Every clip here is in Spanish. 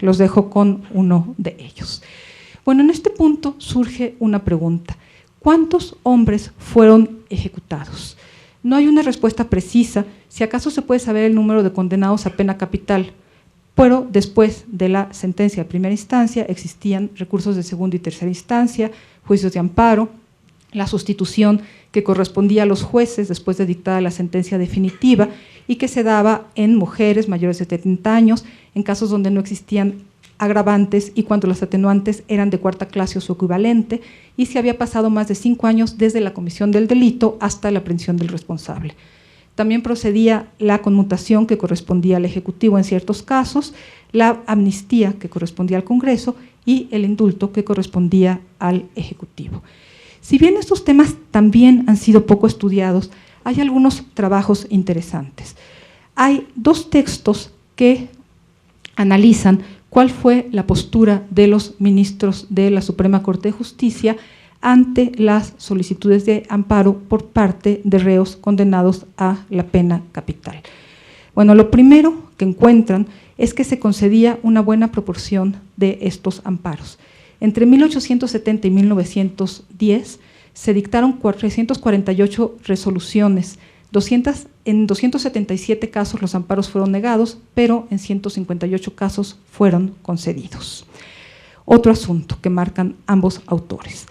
los dejo con uno de ellos. Bueno, en este punto surge una pregunta: ¿cuántos hombres fueron ejecutados? No hay una respuesta precisa, si acaso se puede saber el número de condenados a pena capital, pero después de la sentencia de primera instancia existían recursos de segunda y tercera instancia, juicios de amparo, la sustitución que correspondía a los jueces después de dictada la sentencia definitiva y que se daba en mujeres mayores de 70 años, en casos donde no existían agravantes y cuando los atenuantes eran de cuarta clase o su equivalente, y si había pasado más de 5 años desde la comisión del delito hasta la aprehensión del responsable. También procedía la conmutación que correspondía al Ejecutivo en ciertos casos, la amnistía que correspondía al Congreso y el indulto que correspondía al Ejecutivo. Si bien estos temas también han sido poco estudiados, hay algunos trabajos interesantes. Hay 2 textos que analizan cuál fue la postura de los ministros de la Suprema Corte de Justicia ante las solicitudes de amparo por parte de reos condenados a la pena capital. Bueno, lo primero que encuentran es que se concedía una buena proporción de estos amparos. Entre 1870 y 1910 se dictaron 448 resoluciones, en 277 casos los amparos fueron negados, pero en 158 casos fueron concedidos. Otro asunto que marcan ambos autores: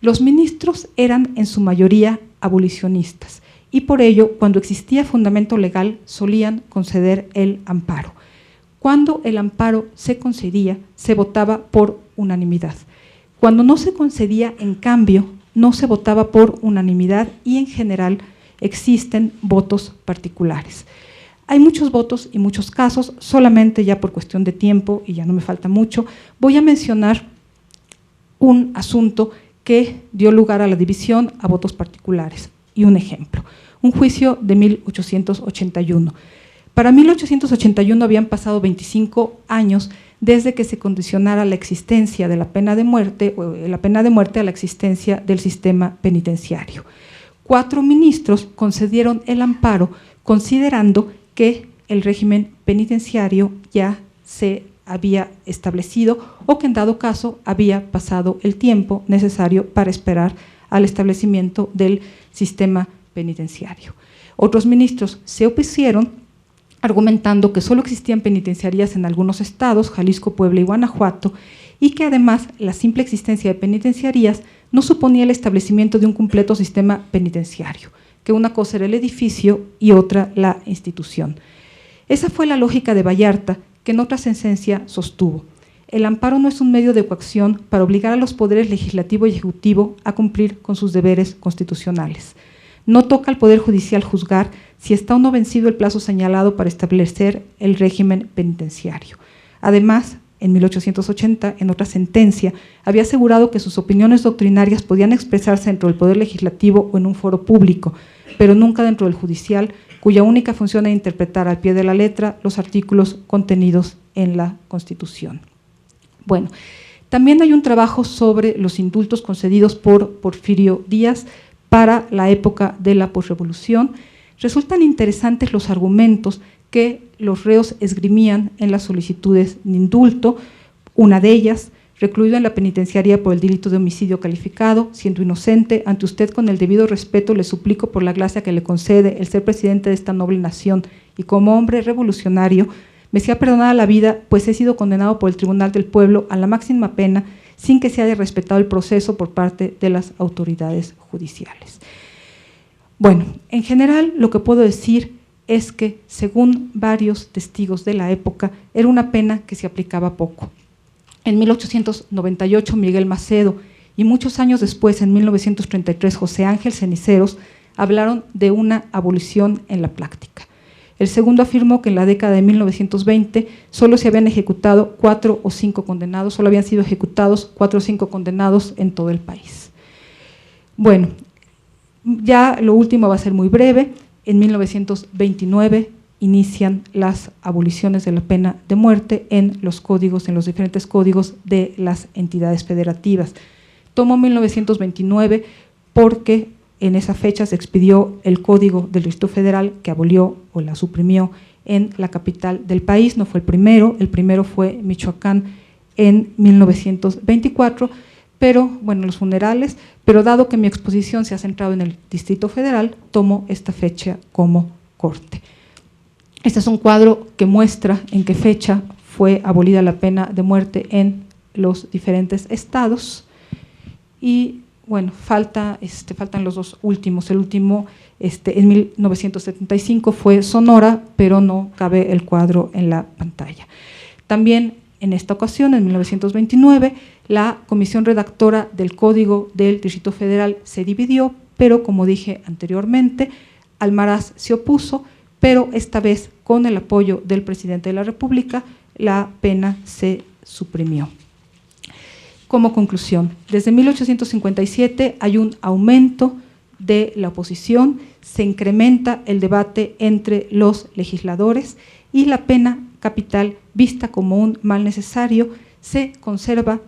los ministros eran en su mayoría abolicionistas y por ello, cuando existía fundamento legal, solían conceder el amparo. Cuando el amparo se concedía, se votaba por unanimidad. Cuando no se concedía, en cambio, no se votaba por unanimidad y en general existen votos particulares. Hay muchos votos y muchos casos, solamente ya por cuestión de tiempo, y ya no me falta mucho, voy a mencionar un asunto que dio lugar a la división a votos particulares. Y un ejemplo, un juicio de 1881. Para 1881 habían pasado 25 años desde que se condicionara la existencia de la pena de muerte a la existencia del sistema penitenciario. 4 ministros concedieron el amparo considerando que el régimen penitenciario ya se había establecido o que en dado caso había pasado el tiempo necesario para esperar al establecimiento del sistema penitenciario. Otros ministros se opusieron argumentando que solo existían penitenciarías en algunos estados, Jalisco, Puebla y Guanajuato, y que además la simple existencia de penitenciarías no suponía el establecimiento de un completo sistema penitenciario, que una cosa era el edificio y otra la institución. Esa fue la lógica de Vallarta, que en otra sentencia sostuvo: el amparo no es un medio de coacción para obligar a los poderes legislativo y ejecutivo a cumplir con sus deberes constitucionales. No toca al Poder Judicial juzgar si está o no vencido el plazo señalado para establecer el régimen penitenciario. Además, en 1880, en otra sentencia, había asegurado que sus opiniones doctrinarias podían expresarse dentro del Poder Legislativo o en un foro público, pero nunca dentro del judicial, cuya única función era interpretar al pie de la letra los artículos contenidos en la Constitución. Bueno, también hay un trabajo sobre los indultos concedidos por Porfirio Díaz para la época de la posrevolución. Resultan interesantes los argumentos que los reos esgrimían en las solicitudes de indulto. Una de ellas: recluido en la penitenciaría por el delito de homicidio calificado, siendo inocente, ante usted con el debido respeto le suplico por la gracia que le concede el ser presidente de esta noble nación y como hombre revolucionario, me sea perdonada la vida, pues he sido condenado por el Tribunal del Pueblo a la máxima pena sin que se haya respetado el proceso por parte de las autoridades judiciales. Bueno, en general lo que puedo decir es que, según varios testigos de la época, era una pena que se aplicaba poco. En 1898 Miguel Macedo y muchos años después, en 1933, José Ángel Ceniceros hablaron de una abolición en la práctica. El segundo afirmó que en la década de 1920 solo se habían ejecutado 4 o 5 condenados, solo habían sido ejecutados 4 o 5 condenados en todo el país. Bueno, ya lo último va a ser muy breve. En 1929 inician las aboliciones de la pena de muerte en los códigos, en los diferentes códigos de las entidades federativas. Tomo 1929 porque en esa fecha se expidió el Código del Distrito Federal, que abolió o la suprimió en la capital del país. No fue el primero fue Michoacán en 1924, pero bueno, los funerales, pero dado que mi exposición se ha centrado en el Distrito Federal, tomo esta fecha como corte. Este es un cuadro que muestra en qué fecha fue abolida la pena de muerte en los diferentes estados. Y bueno, faltan los dos últimos. El último en 1975 fue Sonora, pero no cabe el cuadro en la pantalla. También en esta ocasión, en 1929, la comisión redactora del Código del Distrito Federal se dividió, pero como dije anteriormente, Almaraz se opuso, pero esta vez con el apoyo del presidente de la República, la pena se suprimió. Como conclusión, desde 1857 hay un aumento de la oposición, se incrementa el debate entre los legisladores y la pena capital, vista como un mal necesario, se conserva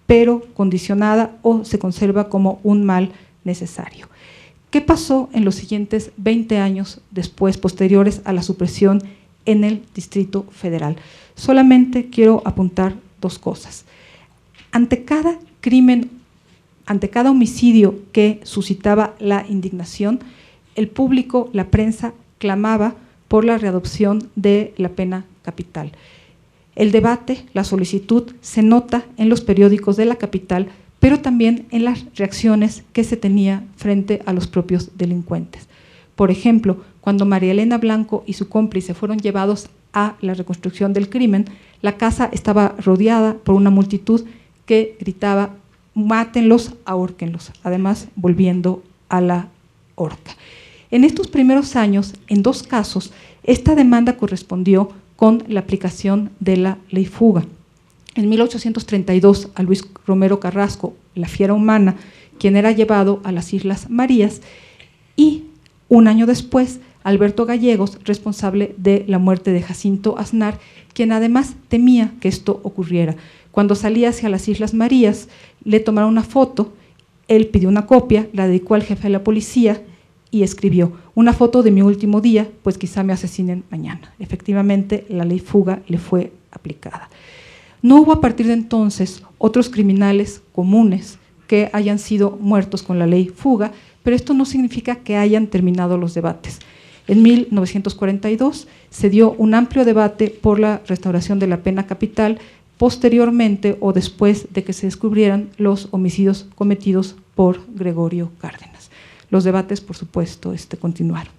pero condicionada o se conserva como un mal necesario. ¿Qué pasó en los siguientes 20 años después, posteriores a la supresión en el Distrito Federal? Solamente quiero apuntar dos cosas. Ante cada crimen, ante cada homicidio que suscitaba la indignación, el público, la prensa, clamaba por la readopción de la pena capital. El debate, la solicitud, se nota en los periódicos de la capital, pero también en las reacciones que se tenía frente a los propios delincuentes. Por ejemplo, cuando María Elena Blanco y su cómplice fueron llevados a la reconstrucción del crimen, la casa estaba rodeada por una multitud que gritaba: mátenlos, ahórquenlos, además volviendo a la horca. En estos primeros años, en dos casos, esta demanda correspondió con la aplicación de la ley fuga. En 1832, a Luis Romero Carrasco, la fiera humana, quien era llevado a las Islas Marías, y un año después, Alberto Gallegos, responsable de la muerte de Jacinto Aznar, quien además temía que esto ocurriera. Cuando salía hacia las Islas Marías, le tomaron una foto, él pidió una copia, la dedicó al jefe de la policía y escribió: una foto de mi último día, pues quizá me asesinen mañana. Efectivamente, la ley fuga le fue aplicada. No hubo a partir de entonces otros criminales comunes que hayan sido muertos con la ley fuga, pero esto no significa que hayan terminado los debates. En 1942 se dio un amplio debate por la restauración de la pena capital, posteriormente o después de que se descubrieran los homicidios cometidos por Gregorio Cárdenas. Los debates, por supuesto, continuaron.